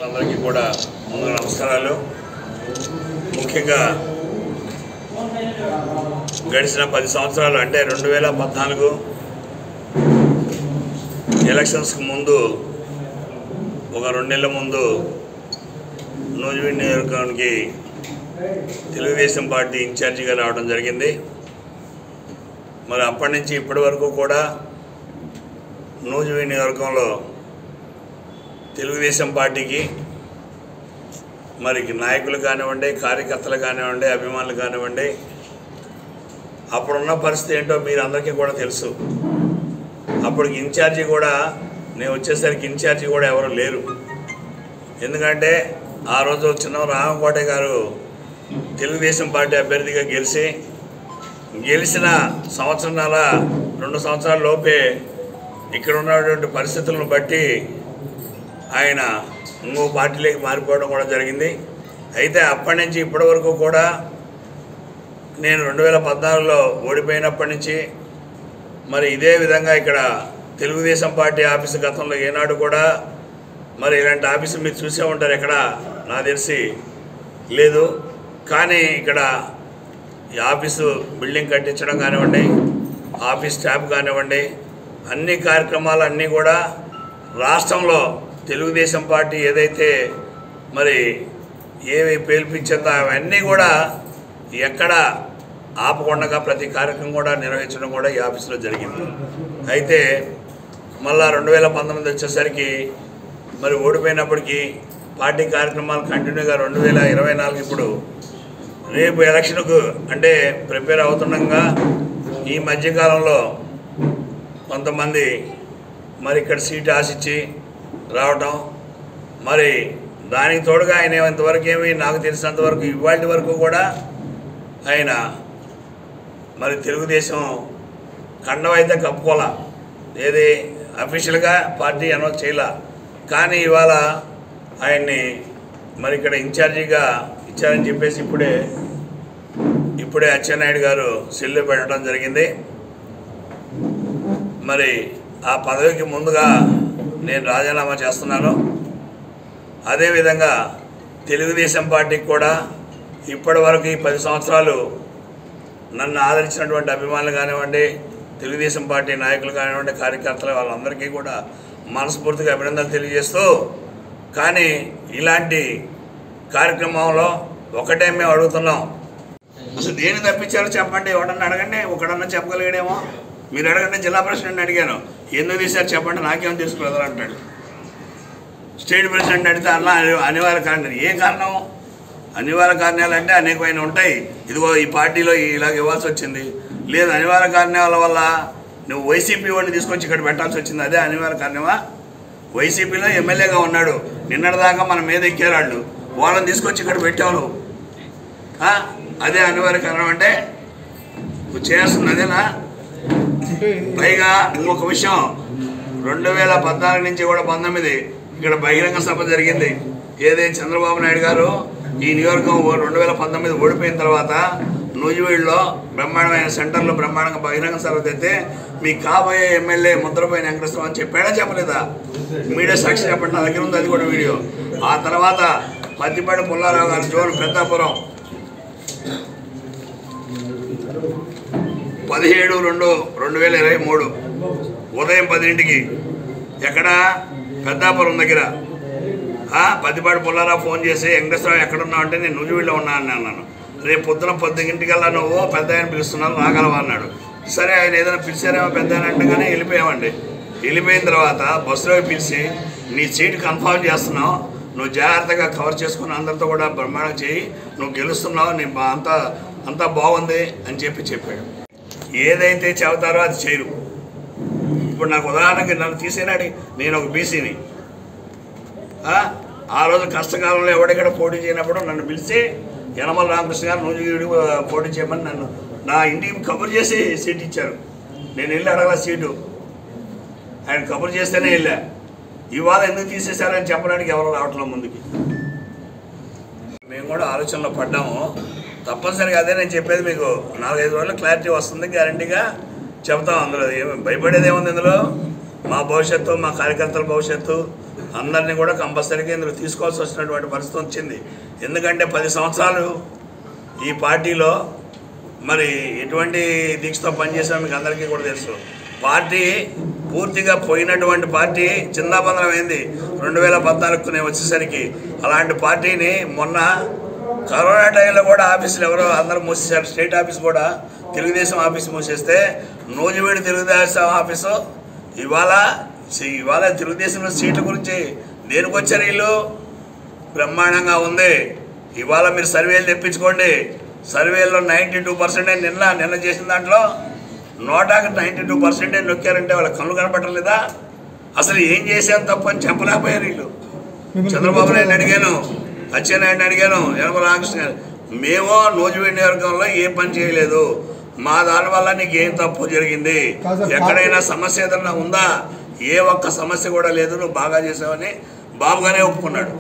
అందరికీ కూడా ముందు నమస్కారాలు. ముఖ్యంగా గడిచిన 10 సంవత్సరాలు అంటే 2014 ఎలక్షన్స్కి ముందు ఒక 2 నెలల ముందు నూజివీడు నియోజకవర్గానికి తెలుగుదేశం పార్టీ ఇన్ఛార్జిగా రావడం జరిగింది. మరి అప్పటి నుంచి ఇప్పటి వరకు కూడా నూజివీడు నియోజకవర్గంలో తెలుగుదేశం పార్టీకి మరి నాయకులు కానివ్వండి, కార్యకర్తలు కానివ్వండి, అభిమానులు కానివ్వండి, అప్పుడున్న పరిస్థితి ఏంటో మీరు అందరికీ కూడా తెలుసు. అప్పటికి ఇన్ఛార్జి కూడా నేను వచ్చేసరికి ఇన్ఛార్జి కూడా ఎవరు లేరు. ఎందుకంటే ఆ రోజు చిన్న రామకోట గారు తెలుగుదేశం పార్టీ అభ్యర్థిగా గెలిచిన సంవత్సరాల 2 సంవత్సరాల లోపే ఇక్కడ ఉన్నటువంటి పరిస్థితులను బట్టి ఆయన ఇంకో పార్టీలోకి మారిపోవడం కూడా జరిగింది. అయితే అప్పటి నుంచి ఇప్పటి వరకు కూడా నేను 2014లో ఓడిపోయినప్పటి నుంచి మరి ఇదే విధంగా ఇక్కడ తెలుగుదేశం పార్టీ ఆఫీసు గతంలో ఏనాడు కూడా మరి ఇలాంటి ఆఫీసు మీరు చూసే ఉంటారు, ఎక్కడ నాకు తెలిసి లేదు. కానీ ఇక్కడ ఈ ఆఫీసు బిల్డింగ్ కట్టించడం కానివ్వండి, ఆఫీస్ స్టాఫ్ కానివ్వండి, అన్ని కార్యక్రమాలు అన్నీ కూడా రాష్ట్రంలో తెలుగుదేశం పార్టీ ఏదైతే మరి ఏవి పేల్పించిందో అవన్నీ కూడా ఎక్కడ ఆపకుండా ప్రతి కార్యక్రమం కూడా నిర్వహించడం కూడా ఈ ఆఫీసులో జరిగింది. అయితే మళ్ళా 2019 వచ్చేసరికి మరి ఓడిపోయినప్పటికీ పార్టీ కార్యక్రమాలు కంటిన్యూగా 2024 ఇప్పుడు రేపు ఎలక్షన్కు అంటే ప్రిపేర్ అవుతుండగా ఈ మధ్యకాలంలో కొంతమంది మరి ఇక్కడ సీటు ఆశించి రావటం, మరి దానికి తోడుగా ఆయన ఇంతవరకు ఏమి నాకు తెలిసినంతవరకు ఇవాళ వరకు కూడా ఆయన మరి తెలుగుదేశం కండం అయితే కప్పుకోలే, ఏది అఫీషియల్గా పార్టీ అనౌన్స్ చేయలే. కానీ ఇవాళ ఆయన్ని మరి ఇక్కడ ఇన్ఛార్జిగా ఇచ్చారని చెప్పేసి ఇప్పుడే అచ్చెన్నాయుడు గారు సెల్లు పెట్టడం జరిగింది. మరి ఆ పదవికి ముందుగా నేను రాజీనామా చేస్తున్నాను. అదేవిధంగా తెలుగుదేశం పార్టీకి కూడా ఇప్పటి వరకు ఈ 10 సంవత్సరాలు నన్ను ఆదరించినటువంటి అభిమానులు కానివ్వండి, తెలుగుదేశం పార్టీ నాయకులు కానివ్వండి, కార్యకర్తలు వాళ్ళందరికీ కూడా మనస్ఫూర్తిగా అభినందనలు తెలియజేస్తూ, కానీ ఇలాంటి కార్యక్రమంలో ఒకటే మేము అడుగుతున్నాం, అసలు దేని తప్పించారో చెప్పండి. ఎవడన్నా అడగండి, ఒకడన్నా చెప్పగలిగాడేమో. మీరు అడగండి, జిల్లా ప్రెసిడెంట్ అడిగాను, ఎందుకు తీశారు చెప్పండి, నాకేమో తీసుకురాదు అంటాడు. స్టేట్ ప్రెసిడెంట్ అడిగితే అనివార్య కారణాలు. ఏ కారణం? అనివార్య కారణాలు అంటే అనేకమైన ఉంటాయి. ఇదిగో ఈ పార్టీలో ఇలాగ ఇవ్వాల్సి వచ్చింది, లేదు అనివార్య కారణాల వల్ల నువ్వు వైసీపీ వాడిని తీసుకొచ్చి ఇక్కడ పెట్టాల్సి వచ్చింది, అదే అనివార్య కారణమా? వైసీపీలో ఎమ్మెల్యేగా ఉన్నాడు, నిన్నటిదాకా మన మీద ఎక్కారు వాళ్ళని తీసుకొచ్చి ఇక్కడ పెట్టావు, అదే అనివార్య కారణం అంటే నువ్వు చేయాల్సింది అదేనా? పైగా ఇంకొక విషయం, 2014 నుంచి కూడా 19 ఇక్కడ బహిరంగ సభ జరిగింది. ఏదైతే చంద్రబాబు నాయుడు గారు ఈ నియోజకవర్గం 2019 ఓడిపోయిన తర్వాత నూజివీడులో బ్రహ్మాండమైన సెంటర్లో బ్రహ్మాండంగా బహిరంగ సభ అయితే మీ కాబోయే ఎమ్మెల్యే ముద్రపోయిన వెంకటేశ్వరం అని చెప్పాడా చెప్పలేదా? మీడియా సాక్షి చెప్పండి, నా దగ్గర ఉంది అది కూడా వీడియో. ఆ తర్వాత పత్తిపాటి పుల్లారావు గారు జోన్ పెద్దాపురం 17/2/2023 ఉదయం 10ంటికి ఎక్కడ పెద్దాపురం దగ్గర పత్తిపాటి పుల్లారావు ఫోన్ చేసి వెంకటేశ్వరరావు ఎక్కడున్నావు అంటే నేను నూజివీడులో ఉన్నా అని అన్నాను. రేపు పొద్దున 10ంటికల్లా నువ్వు పెద్ద ఆయన పిలుస్తున్నావు రాగలవా అన్నాడు. సరే ఆయన ఏదైనా పిలిచారేమో పెద్ద ఆయన అంటేగానే వెళ్ళిపోయామండి. వెళ్ళిపోయిన తర్వాత బస్సులో పిలిచి నీ సీటు కన్ఫర్మ్ చేస్తున్నావు, నువ్వు జాగ్రత్తగా కవర్ చేసుకుని అందరితో కూడా బ్రహ్మాండం చేయి, నువ్వు గెలుస్తున్నావు, నీ అంతా బాగుంది అని చెప్పాడు. ఏదైతే చెబుతారో అది చేయరు. ఇప్పుడు నాకు ఉదాహరణకి నన్ను తీసేనాడు, నేను ఒక బీసీని. ఆ రోజు కష్టకాలంలో ఎవడెక్కడ పోటీ చేయనప్పుడు నన్ను పిలిచి యనమల రామకృష్ణ గారు నూజివీడు పోటీ చేయమని నన్ను నా ఇంటికి కబురు చేసి సీట్ ఇచ్చారు. నేను వెళ్ళి అడగల సీటు, ఆయన కబురు చేస్తేనే వెళ్ళా. ఇవాళ ఎందుకు తీసేశారని చెప్పడానికి ఎవరు రావట్లేదు ముందుకి. మేము కూడా ఆలోచనలో పడ్డాము. తప్పనిసరిగా అదే నేను చెప్పేది, మీకు 4-5 రోజులు క్లారిటీ వస్తుంది, గ్యారంటీగా చెప్తాం. అందులో ఏమి భయపడేది ఏముంది? ఇందులో మా భవిష్యత్తు, మా కార్యకర్తల భవిష్యత్తు, అందరినీ కూడా కంపల్సరీగా ఇందులో తీసుకోవాల్సి వచ్చినటువంటి పరిస్థితి వచ్చింది. ఎందుకంటే 10 సంవత్సరాలు ఈ పార్టీలో మరి ఎటువంటి దీక్షతో పనిచేసామో మీకు అందరికీ కూడా తెలుసు. పార్టీ పూర్తిగా పోయినటువంటి పార్టీ చిన్నబంధమైంది 2014కు నేను వచ్చేసరికి. అలాంటి పార్టీని మొన్న కరోనా టైంలో కూడా ఆఫీసులు ఎవరో అందరూ మూసేశారు. స్టేట్ ఆఫీస్ కూడా తెలుగుదేశం ఆఫీస్ మూసేస్తే నూజివీడు తెలుగుదేశం ఆఫీసు ఇవాళ తెలుగుదేశంలో సీట్ల గురించి దేనికి వచ్చారు వీళ్ళు? బ్రహ్మాండంగా ఉంది. ఇవాళ మీరు సర్వేలు తెప్పించుకోండి. సర్వేలో 92% నిన్న చేసిన దాంట్లో 92% నొక్కారంటే వాళ్ళ కళ్ళు కనపడలేదా? అసలు ఏం చేశాను తప్పు అని చెప్పలేకపోయారు వీళ్ళు. చంద్రబాబు నాయుడు అడిగాను, అచ్చెన్నాయుడిని అడిగాను, యనమల రామకృష్ణ గారు, మేము నూజివీడు నియోజకవర్గంలో ఏ పని చేయలేదు, మా దానివల్ల నీకు ఏం తప్పు జరిగింది, ఎక్కడైనా సమస్య ఏదన్నా ఉందా? ఏ ఒక్క సమస్య కూడా లేదు, నువ్వు బాగా చేసావని బాబుగానే ఒప్పుకున్నాడు.